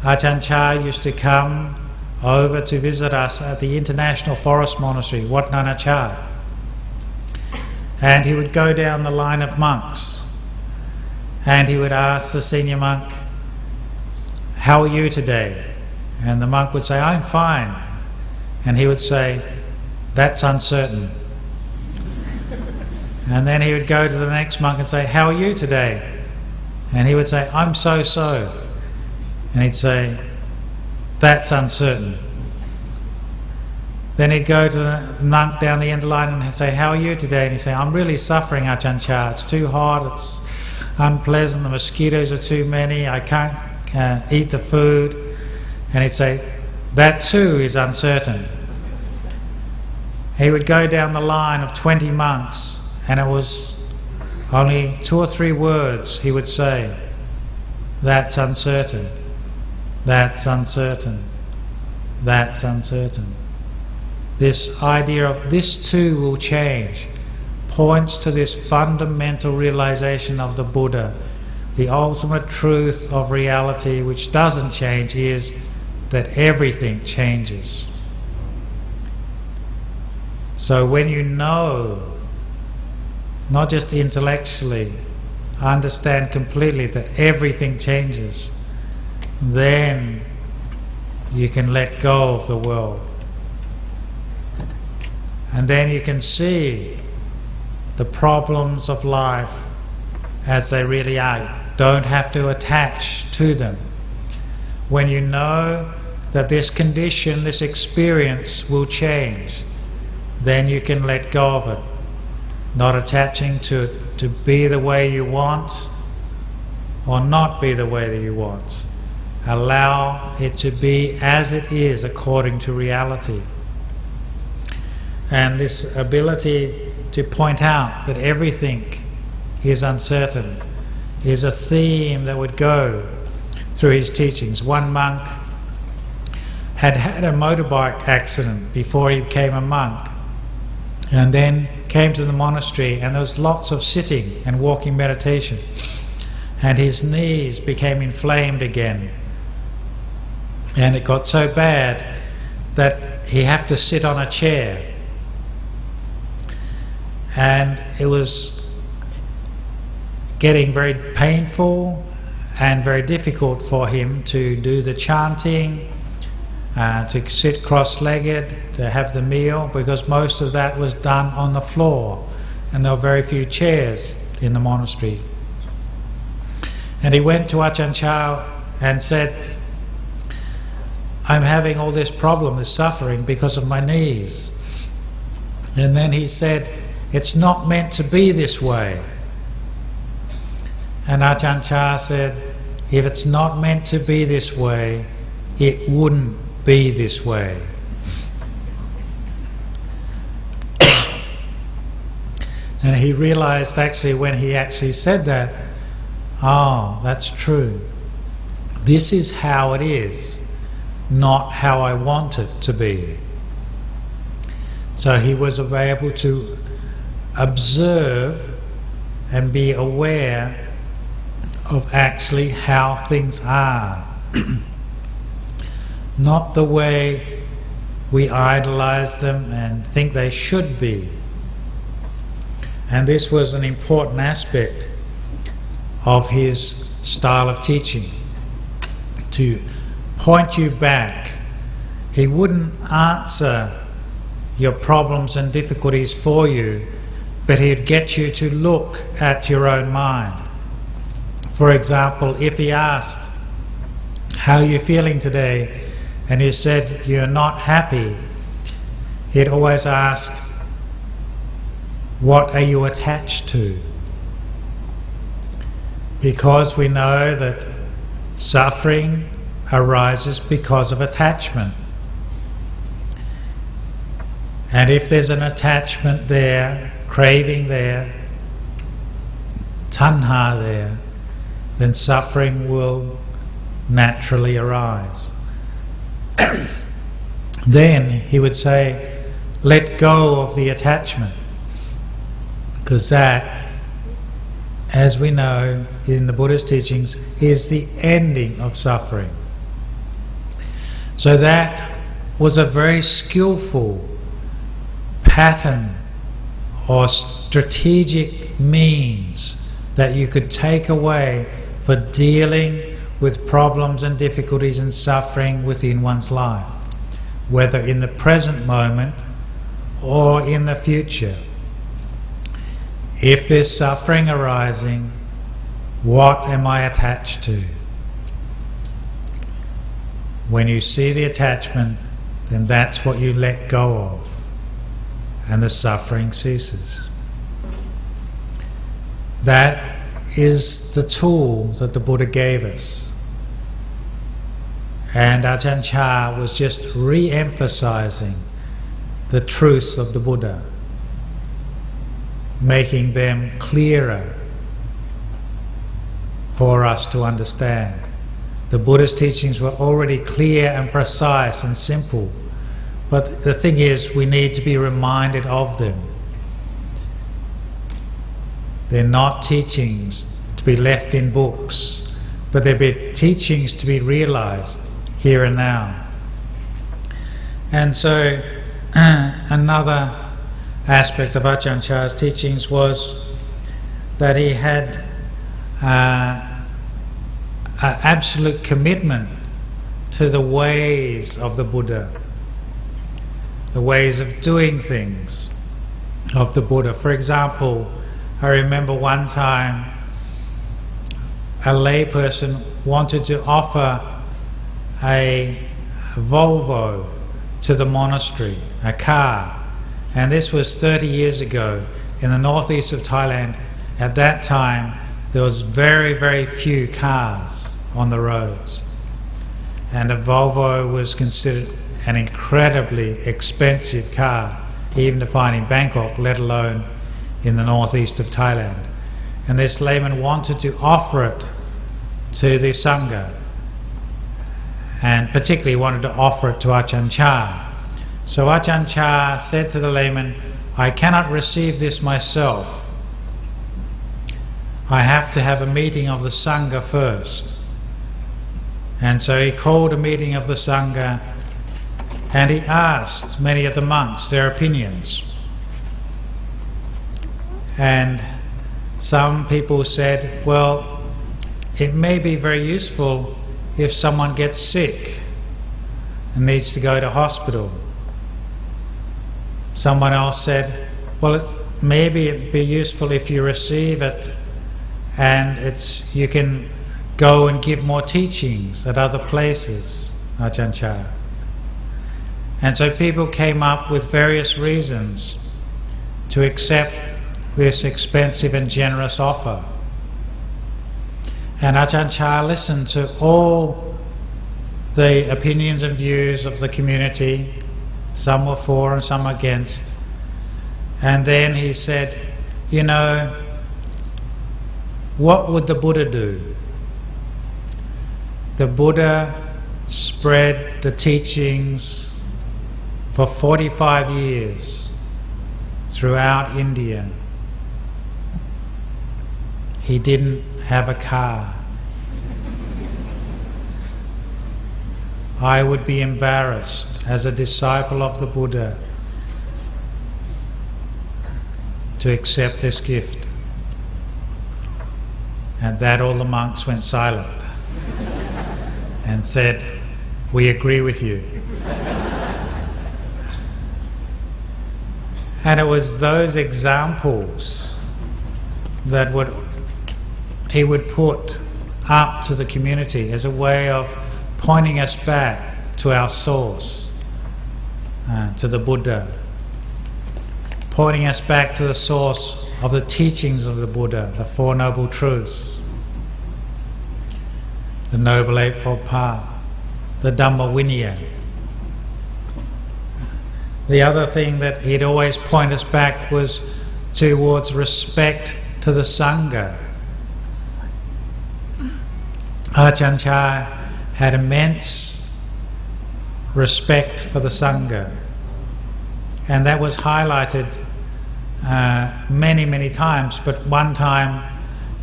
Ajahn Chah used to come over to visit us at the International Forest Monastery, Wat Nana Chad. And he would go down the line of monks and he would ask the senior monk, "How are you today?" And the monk would say, "I'm fine." And he would say, "That's uncertain." And then he would go to the next monk and say, "How are you today?" And he would say, "I'm so-so." And he'd say, "That's uncertain." Then he'd go to the monk down the end of the line and he'd say, "How are you today?" And he'd say, "I'm really suffering, Ajahn Chah. It's too hot, it's unpleasant, the mosquitoes are too many, I can't eat the food." And he'd say, "That too is uncertain." He would go down the line of 20 monks and it was only 2 or 3 words he would say, "That's uncertain, that's uncertain, that's uncertain." This idea of "this too will change" points to this fundamental realization of the Buddha. The ultimate truth of reality, which doesn't change, is that everything changes. So when you know, not just intellectually, understand completely that everything changes, then you can let go of the world. And then you can see the problems of life as they really are. Don't have to attach to them. When you know that this condition, this experience will change, then you can let go of it. Not attaching to it to be the way you want or not be the way that you want. Allow it to be as it is according to reality. And this ability to point out that everything is uncertain is a theme that would go through his teachings. One monk had had a motorbike accident before he became a monk, and then came to the monastery, and there was lots of sitting and walking meditation, and his knees became inflamed again, and it got so bad that he had to sit on a chair. And it was getting very painful and very difficult for him to do the chanting, to sit cross-legged, to have the meal, because most of that was done on the floor and there were very few chairs in the monastery. And he went to Ajahn Chah and said, "I'm having all this problem, this suffering, because of my knees." And then he said, "It's not meant to be this way." And Ajahn Chah said, "If it's not meant to be this way, it wouldn't be this way." And he realized actually when he actually said that, oh, that's true. This is how it is, not how I want it to be. So he was able to observe and be aware of actually how things are. Not the way we idolize them and think they should be. And this was an important aspect of his style of teaching, to point you back. He wouldn't answer your problems and difficulties for you, but he'd get you to look at your own mind. For example, if he asked, "How are you feeling today?" and you said you're not happy, he'd always ask, "What are you attached to?" Because we know that suffering arises because of attachment. And if there's an attachment there, craving there, tanha there, then suffering will naturally arise. Then he would say, let go of the attachment, because that, as we know in the Buddha's teachings, is the ending of suffering. So that was a very skillful pattern or strategic means that you could take away for dealing with problems and difficulties and suffering within one's life, whether in the present moment or in the future. If there's suffering arising, what am I attached to? When you see the attachment, then that's what you let go of, and the suffering ceases. That is the tool that the Buddha gave us. And Ajahn Chah was just re-emphasizing the truths of the Buddha, making them clearer for us to understand. The Buddha's teachings were already clear and precise and simple, but the thing is, we need to be reminded of them. They're not teachings to be left in books, but they're teachings to be realized here and now. And so another aspect of Ajahn Chah's teachings was that he had an absolute commitment to the ways of the Buddha, the ways of doing things of the Buddha. For example, I remember one time a layperson wanted to offer a Volvo to the monastery, a car, and this was 30 years ago in the northeast of Thailand. At that time there was very, very few cars on the roads, and a Volvo was considered an incredibly expensive car, even to find in Bangkok, let alone in the northeast of Thailand. And this layman wanted to offer it to the Sangha, and particularly wanted to offer it to Ajahn Chah. So Ajahn Chah said to the layman, "I cannot receive this myself. I have to have a meeting of the Sangha first." And so he called a meeting of the Sangha, and he asked many of the monks their opinions. And some people said, well, it may be very useful if someone gets sick and needs to go to hospital. Someone else said, well, maybe it'd be useful if you receive it and you can go and give more teachings at other places, Ajahn Chah. And so people came up with various reasons to accept this expensive and generous offer. And Ajahn Chah listened to all the opinions and views of the community. Some were for and some against. And then he said, you know, what would the Buddha do? The Buddha spread the teachings for 45 years throughout India. He didn't have a car. I would be embarrassed as a disciple of the Buddha to accept this gift. At that, all the monks went silent and said, "We agree with you." And it was those examples that he would put up to the community as a way of pointing us back to our source, to the Buddha, pointing us back to the source of the teachings of the Buddha, the Four Noble Truths, the Noble Eightfold Path, the Dhamma Vinaya. The other thing that he'd always point us back was towards respect to the Sangha. Ajahn Chah had immense respect for the Sangha, and that was highlighted many, many times, but one time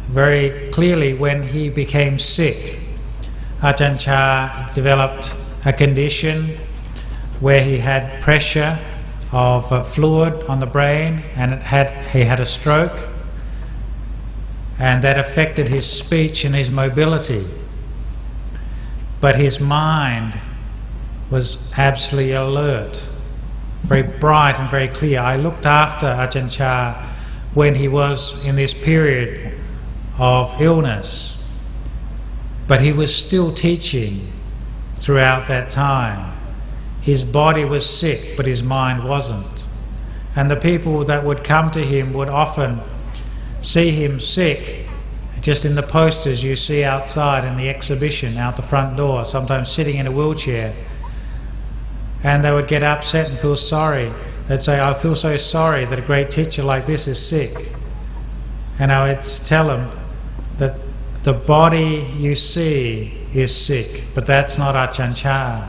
very clearly when he became sick. Ajahn Chah developed a condition where he had pressure of fluid on the brain, and he had a stroke, and that affected his speech and his mobility. But his mind was absolutely alert, very bright and very clear. I looked after Ajahn Chah when he was in this period of illness, but he was still teaching throughout that time. His body was sick, but his mind wasn't. And the people that would come to him would often see him sick, just in the posters you see outside in the exhibition out the front door, sometimes sitting in a wheelchair. And they would get upset and feel sorry. They'd say, I feel so sorry that a great teacher like this is sick. And I would tell them that the body you see is sick, but that's not Ajahn Chah.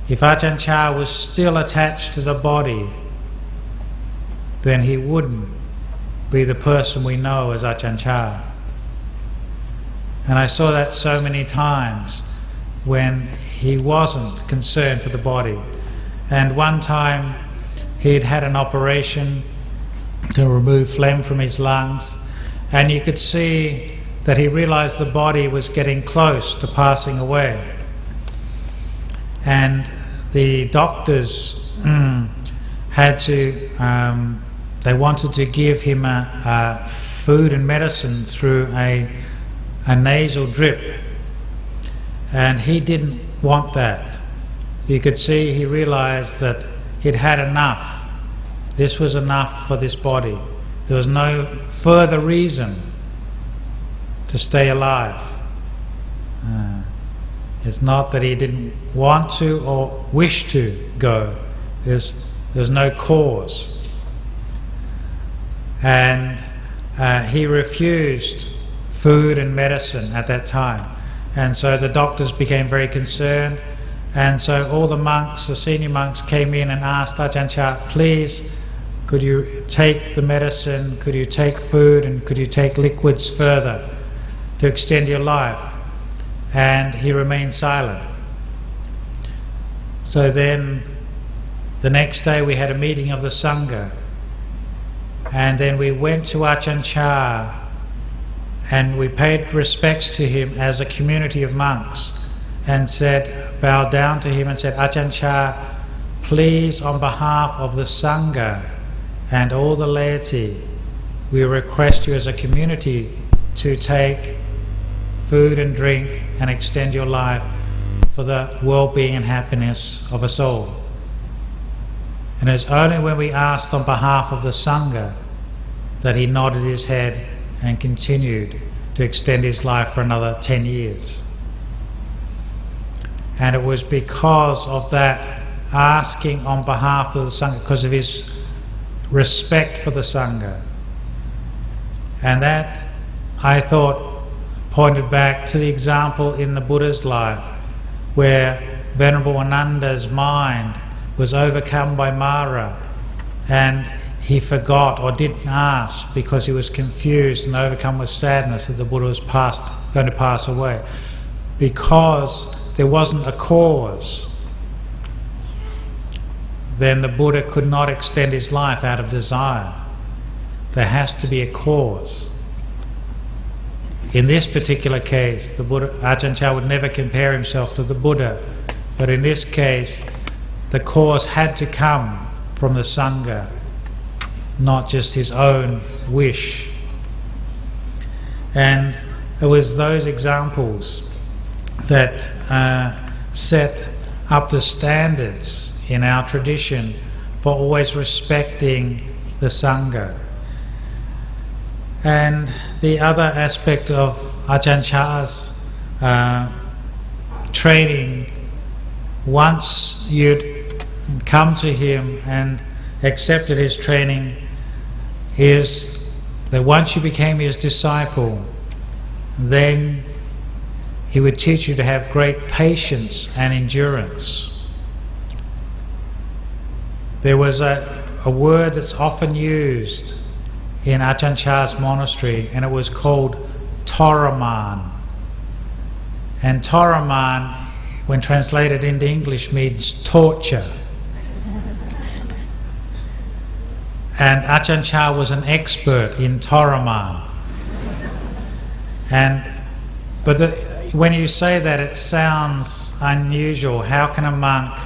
If Ajahn Chah was still attached to the body, then he wouldn't be the person we know as Ajahn Chah. And I saw that so many times when he wasn't concerned for the body. And one time he'd had an operation to remove phlegm from his lungs, and you could see that he realized the body was getting close to passing away. And the doctors had to, they wanted to give him a food and medicine through a nasal drip. And he didn't want that. You could see he realized that he'd had enough. This was enough for this body. There was no further reason to stay alive. It's not that he didn't want to or wish to go. There's no cause. And he refused food and medicine at that time. And so the doctors became very concerned. And so all the monks, the senior monks, came in and asked Ajahn Chah, please, could you take the medicine, could you take food, and could you take liquids further to extend your life? And he remained silent. So then the next day we had a meeting of the Sangha, and then we went to Ajahn Chah and we paid respects to him as a community of monks, and said, bowed down to him and said, Ajahn Chah, please, on behalf of the Sangha and all the laity, we request you as a community to take food and drink and extend your life for the well-being and happiness of us all. And it's only when we asked on behalf of the Sangha that he nodded his head and continued to extend his life for another 10 years. And it was because of that asking on behalf of the Sangha, because of his respect for the Sangha. And that, I thought, pointed back to the example in the Buddha's life, where Venerable Ananda's mind was overcome by Mara, and he forgot or didn't ask because he was confused and overcome with sadness that the Buddha was going to pass away. Because there wasn't a cause, then the Buddha could not extend his life out of desire. There has to be a cause. In this particular case, the Buddha, Ajahn Chah would never compare himself to the Buddha, but in this case, the cause had to come from the Sangha, not just his own wish. And it was those examples that set up the standards in our tradition for always respecting the Sangha. And the other aspect of Ajahn Chah's training, once you'd come to him and accepted his training, is that once you became his disciple, then he would teach you to have great patience and endurance. There was a word that's often used in Ajahn Chah's monastery, and it was called Toraman. And Toraman when translated into English, means torture. And Ajahn Chah was an expert in Toraman. But when you say that, it sounds unusual. How can a monk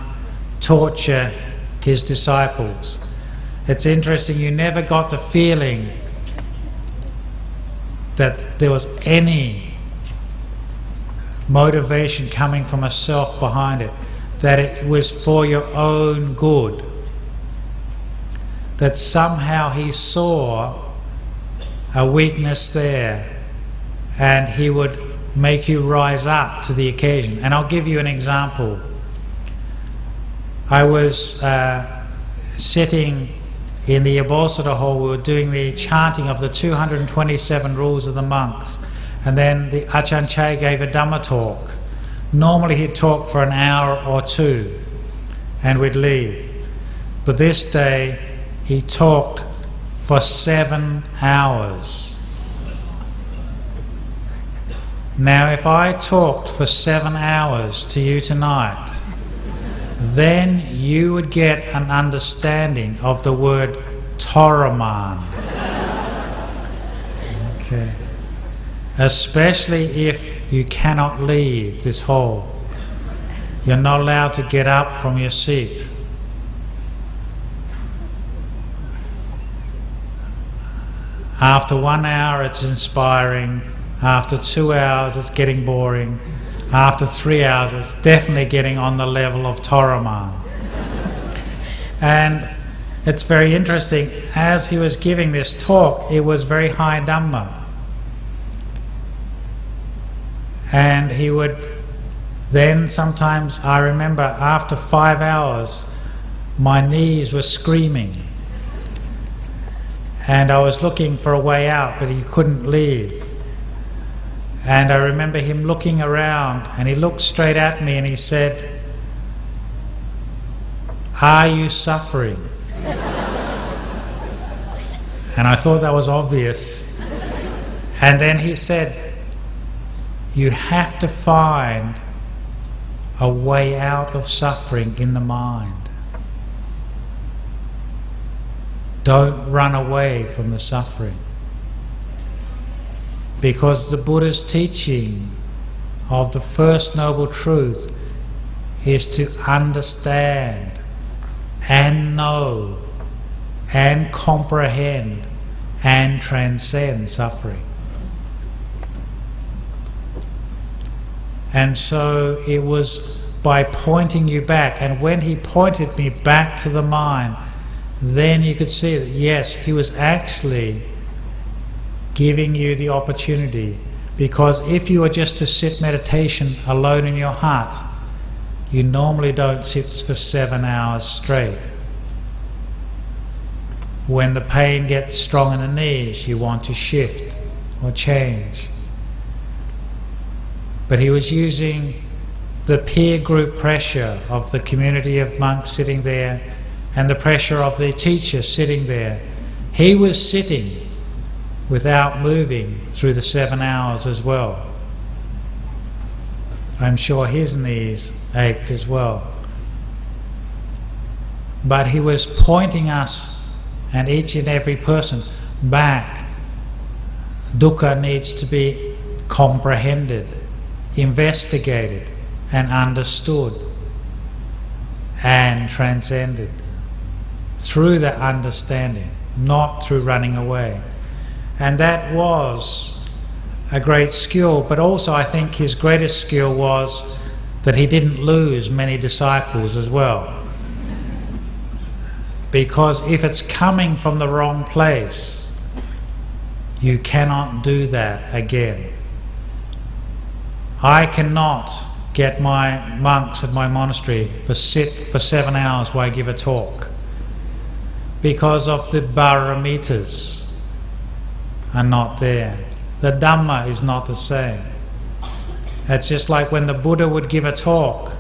torture his disciples? It's interesting, you never got the feeling that there was any motivation coming from a self behind it, that it was for your own good, that somehow he saw a weakness there and he would make you rise up to the occasion. And I'll give you an example. I was sitting in the Abosada hall. We were doing the chanting of the 227 rules of the monks, and then the Ajahn Chah gave a Dhamma talk. Normally he'd talk for an hour or two and we'd leave, but this day he talked for 7 hours. Now if I talked for 7 hours to you tonight, then you would get an understanding of the word Toraman. Okay. Especially if you cannot leave this hall. You're not allowed to get up from your seat. After 1 hour it's inspiring. After 2 hours it's getting boring. After 3 hours it's definitely getting on the level of Toraman. And it's very interesting, as he was giving this talk, it was very high Dhamma. And he would then sometimes, I remember after 5 hours, my knees were screaming. And I was looking for a way out, but he couldn't leave. And I remember him looking around, and he looked straight at me and he said, "Are you suffering?" And I thought that was obvious. And then he said, "You have to find a way out of suffering in the mind. Don't run away from the suffering." Because the Buddha's teaching of the First Noble Truth is to understand and know and comprehend and transcend suffering. And so it was by pointing you back, and when he pointed me back to the mind, then you could see that yes, he was actually giving you the opportunity. Because if you were just to sit meditation alone in your heart, you normally don't sit for 7 hours straight. When the pain gets strong in the knees, you want to shift or change. But he was using the peer group pressure of the community of monks sitting there and the pressure of the teacher sitting there. He was sitting without moving through the 7 hours as well. I'm sure his knees ached as well. But he was pointing us and each and every person back. Dukkha needs to be comprehended, investigated and understood and transcended through that understanding, not through running away. And that was a great skill, but also I think his greatest skill was that he didn't lose many disciples as well. Because if it's coming from the wrong place, you cannot do that again. I cannot get my monks at my monastery to sit for 7 hours while I give a talk, because of the paramitas are not there. The Dhamma is not the same. It's just like when the Buddha would give a talk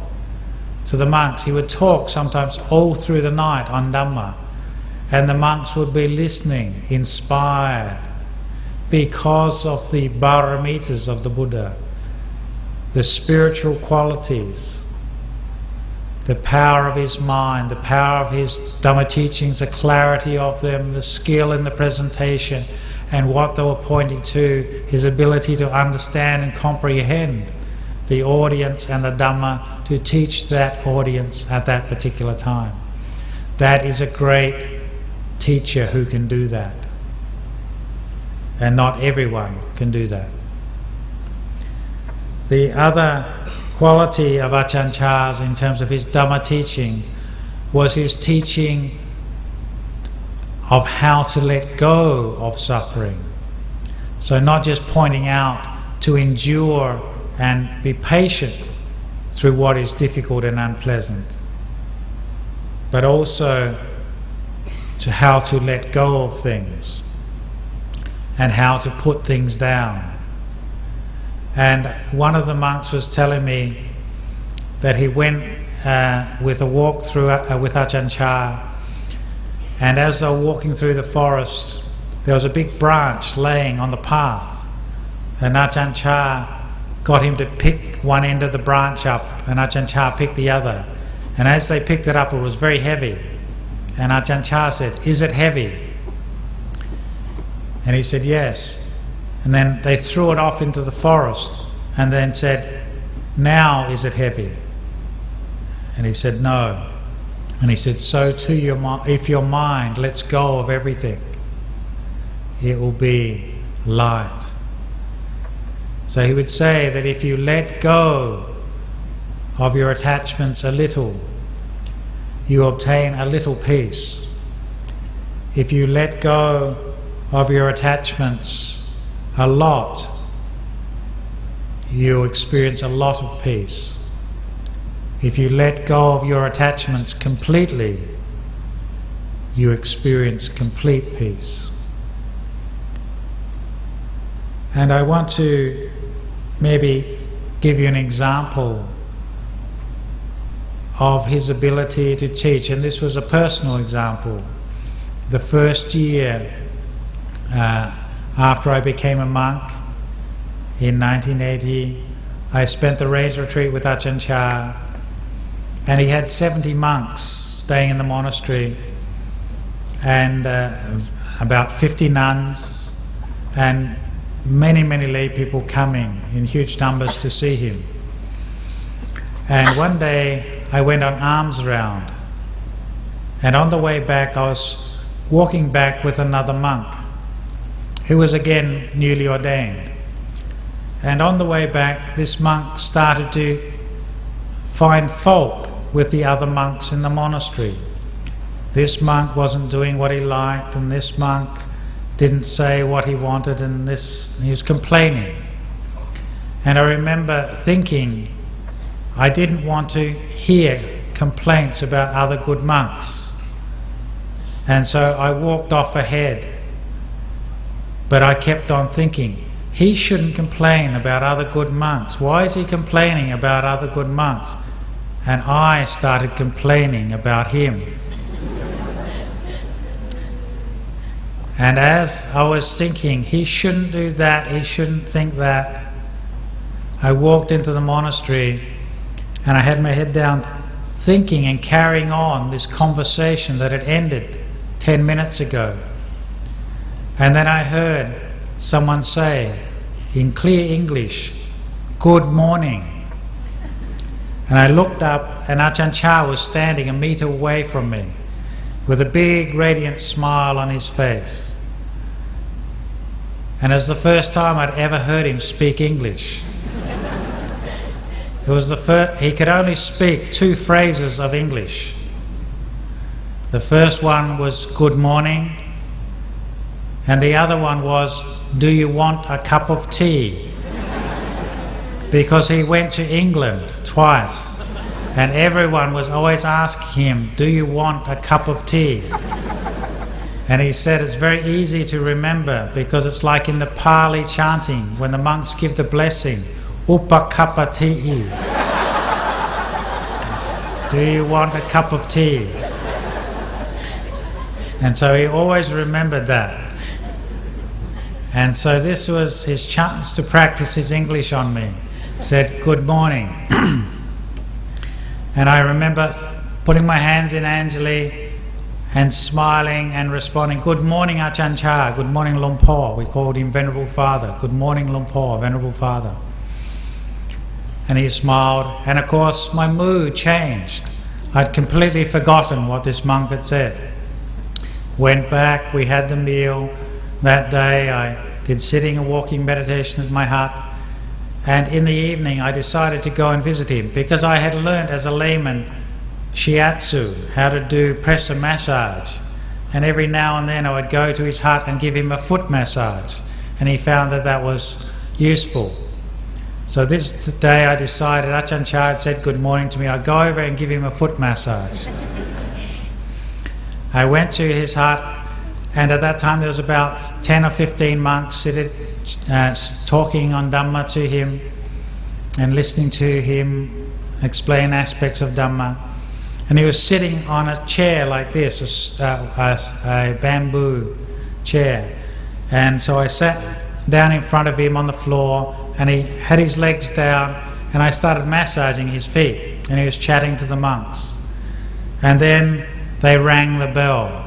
to the monks, he would talk sometimes all through the night on Dhamma, and the monks would be listening, inspired, because of the paramitas of the Buddha, the spiritual qualities the power of his mind, the power of his Dhamma teachings, the clarity of them, the skill in the presentation, and what they were pointing to, his ability to understand and comprehend the audience and the Dhamma, to teach that audience at that particular time. That is a great teacher who can do that. And not everyone can do that. The other quality of Ajahn Chah's in terms of his Dhamma teachings was his teaching of how to let go of suffering. So not just pointing out to endure and be patient through what is difficult and unpleasant, but also to how to let go of things and how to put things down. And one of the monks was telling me that he went with a walk through with Ajahn Chah, and as they were walking through the forest, there was a big branch laying on the path, and Ajahn Chah got him to pick one end of the branch up, and Ajahn Chah picked the other. And as they picked it up, it was very heavy. And Ajahn Chah said, "Is it heavy?" And he said, "Yes." And then they threw it off into the forest and then said, "Now is it heavy?" And he said, "No." And he said, "So too, if your mind lets go of everything, it will be light." So he would say that if you let go of your attachments a little, you obtain a little peace. If you let go of your attachments a lot, you experience a lot of peace. If you let go of your attachments completely, you experience complete peace. And I want to maybe give you an example of his ability to teach, and this was a personal example. The first year after I became a monk in 1980, I spent the rains retreat with Ajahn Chah, and he had 70 monks staying in the monastery, and about 50 nuns, and many lay people coming in huge numbers to see him. And one day I went on alms round, and on the way back I was walking back with another monk who was again newly ordained. And on the way back, this monk started to find fault with the other monks in the monastery. This monk wasn't doing what he liked, and this monk didn't say what he wanted, and he was complaining. And I remember thinking, I didn't want to hear complaints about other good monks. And so I walked off ahead. But I kept on thinking, he shouldn't complain about other good monks. Why is he complaining about other good monks? And I started complaining about him. And as I was thinking, he shouldn't do that, he shouldn't think that, I walked into the monastery and I had my head down thinking and carrying on this conversation that had ended 10 minutes ago. And then I heard someone say in clear English, "Good morning." And I looked up, and Ajahn Chah was standing a metre away from me with a big radiant smile on his face. And it was the first time I'd ever heard him speak English. It was he could only speak 2 phrases of English. The first one was "good morning," and the other one was, "Do you want a cup of tea?" Because he went to England twice, and everyone was always asking him, "Do you want a cup of tea?" And he said it's very easy to remember because it's like in the Pali chanting when the monks give the blessing, "Upakapati." Do you want a cup of tea? And so he always remembered that. And so this was his chance to practice his English on me. He said, "Good morning." And I remember putting my hands in Anjali and smiling and responding, "Good morning Ajahn Chah, good morning Lumpur." We called him Venerable Father. "Good morning Lumpur, Venerable Father." And he smiled, and of course my mood changed. I'd completely forgotten what this monk had said. Went back, we had the meal. That day I did sitting and walking meditation at my hut, and in the evening I decided to go and visit him because I had learnt as a layman shiatsu, how to do pressure massage, and every now and then I would go to his hut and give him a foot massage, and he found that that was useful. So this day I decided, Ajahn Chah had said good morning to me, I'd go over and give him a foot massage. I went to his hut, and at that time there was about 10 or 15 monks sitting, talking on Dhamma to him and listening to him explain aspects of Dhamma. And he was sitting on a chair like this, a bamboo chair. And so I sat down in front of him on the floor, and he had his legs down, and I started massaging his feet, and he was chatting to the monks. And then they rang the bell.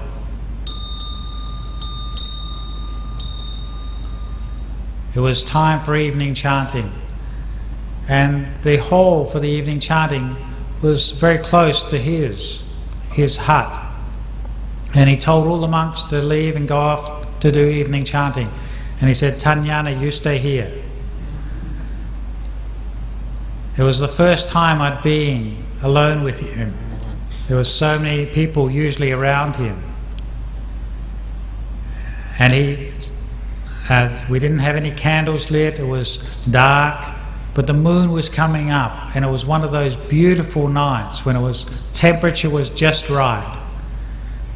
It was time for evening chanting, and the hall for the evening chanting was very close to his hut, and he told all the monks to leave and go off to do evening chanting, and he said, "Tanyana, you stay here." It was the first time I'd been alone with him. There were so many people usually around him, and we didn't have any candles lit. It was dark, but the moon was coming up, and it was one of those beautiful nights when temperature was just right.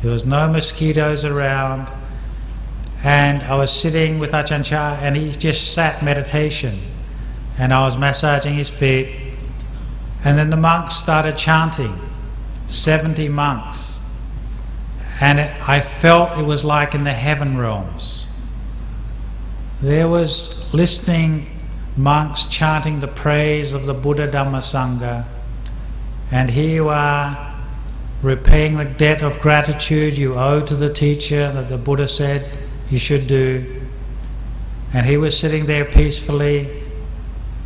There was no mosquitoes around, and I was sitting with Ajahn Chah, and he just sat meditation, and I was massaging his feet, and then the monks started chanting, 70 monks, and I felt it was like in the heaven realms. There was listening monks chanting the praise of the Buddha, Dhamma, Sangha, and here you are repaying the debt of gratitude you owe to the teacher that the Buddha said you should do, and he was sitting there peacefully,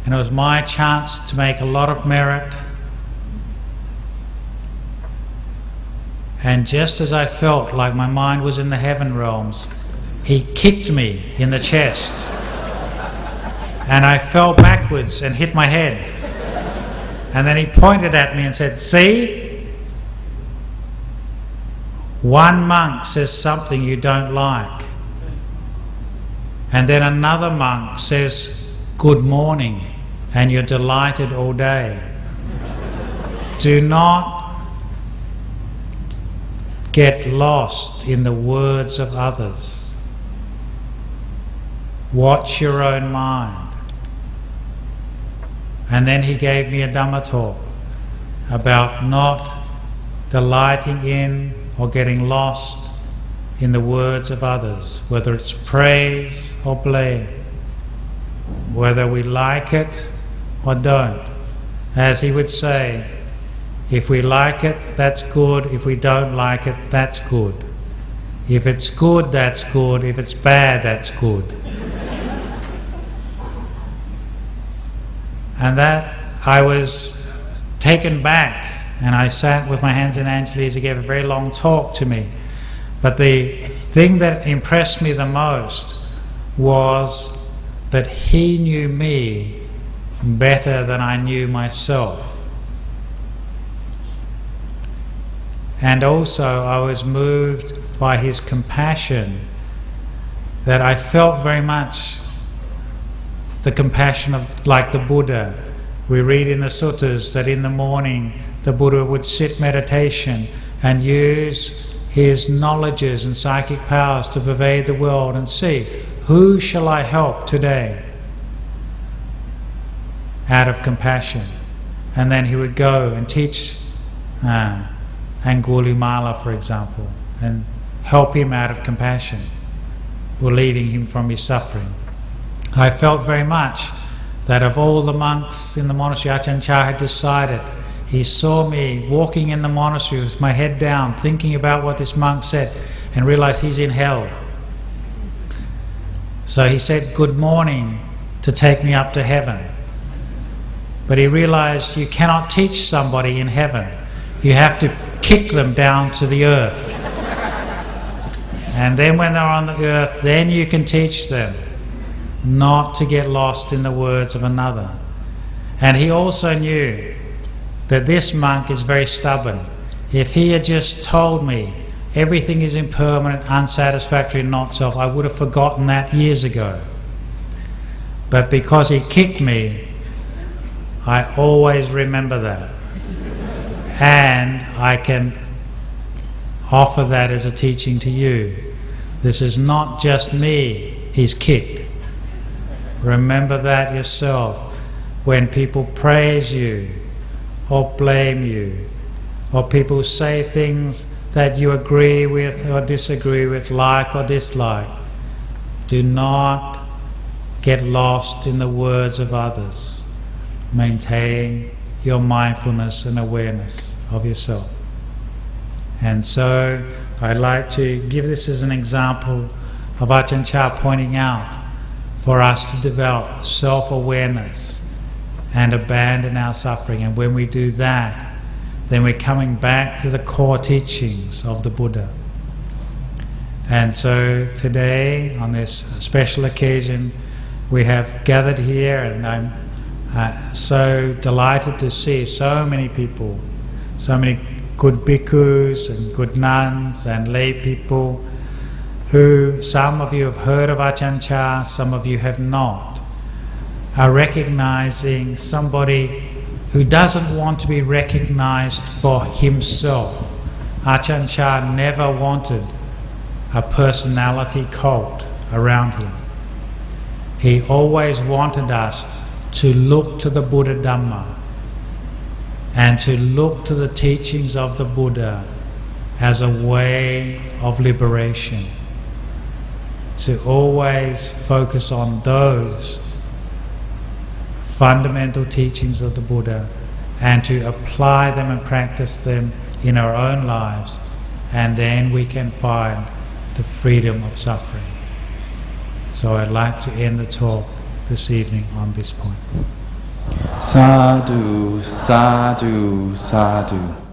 and it was my chance to make a lot of merit. And just as I felt like my mind was in the heaven realms, he kicked me in the chest, and I fell backwards and hit my head. And then he pointed at me and said, "See? One monk says something you don't like, and then another monk says good morning, and you're delighted all day. Do not get lost in the words of others. Watch your own mind." And then he gave me a Dhamma talk about not delighting in or getting lost in the words of others, whether it's praise or blame, whether we like it or don't. As he would say, if we like it, that's good. If we don't like it, that's good. If it's good, that's good. If it's bad, that's good. And that, I was taken back, and I sat with my hands in Anjali's. He gave a very long talk to me. But the thing that impressed me the most was that he knew me better than I knew myself. And also I was moved by his compassion, that I felt very much the compassion of, like the Buddha. We read in the suttas that in the morning the Buddha would sit meditation and use his knowledges and psychic powers to pervade the world and see, who shall I help today? Out of compassion. And then he would go and teach Angulimala, for example, and help him out of compassion, relieving him from his suffering. I felt very much that of all the monks in the monastery, Ajahn Chah had decided he saw me walking in the monastery with my head down, thinking about what this monk said, and realized he's in hell. So he said good morning to take me up to heaven. But he realized you cannot teach somebody in heaven. You have to kick them down to the earth. And then when they're on the earth, then you can teach them not to get lost in the words of another. And he also knew that this monk is very stubborn. If he had just told me everything is impermanent, unsatisfactory, not self, I would have forgotten that years ago. But because he kicked me, I always remember that. And I can offer that as a teaching to you. This is not just me he's kicked. Remember that yourself. When people praise you, or blame you, or people say things that you agree with or disagree with, like or dislike, do not get lost in the words of others. Maintain your mindfulness and awareness of yourself. And so I'd like to give this as an example of Ajahn Chah pointing out for us to develop self-awareness and abandon our suffering. And when we do that, then we're coming back to the core teachings of the Buddha. And so today, on this special occasion, we have gathered here, and I'm so delighted to see so many people, so many good bhikkhus and good nuns and lay people who, some of you have heard of Ajahn Chah, some of you have not, are recognizing somebody who doesn't want to be recognized for himself. Ajahn Chah never wanted a personality cult around him. He always wanted us to look to the Buddha Dhamma and to look to the teachings of the Buddha as a way of liberation. To always focus on those fundamental teachings of the Buddha and to apply them and practice them in our own lives, and then we can find the freedom of suffering. So I'd like to end the talk this evening on this point. Sadhu, sadhu, sadhu.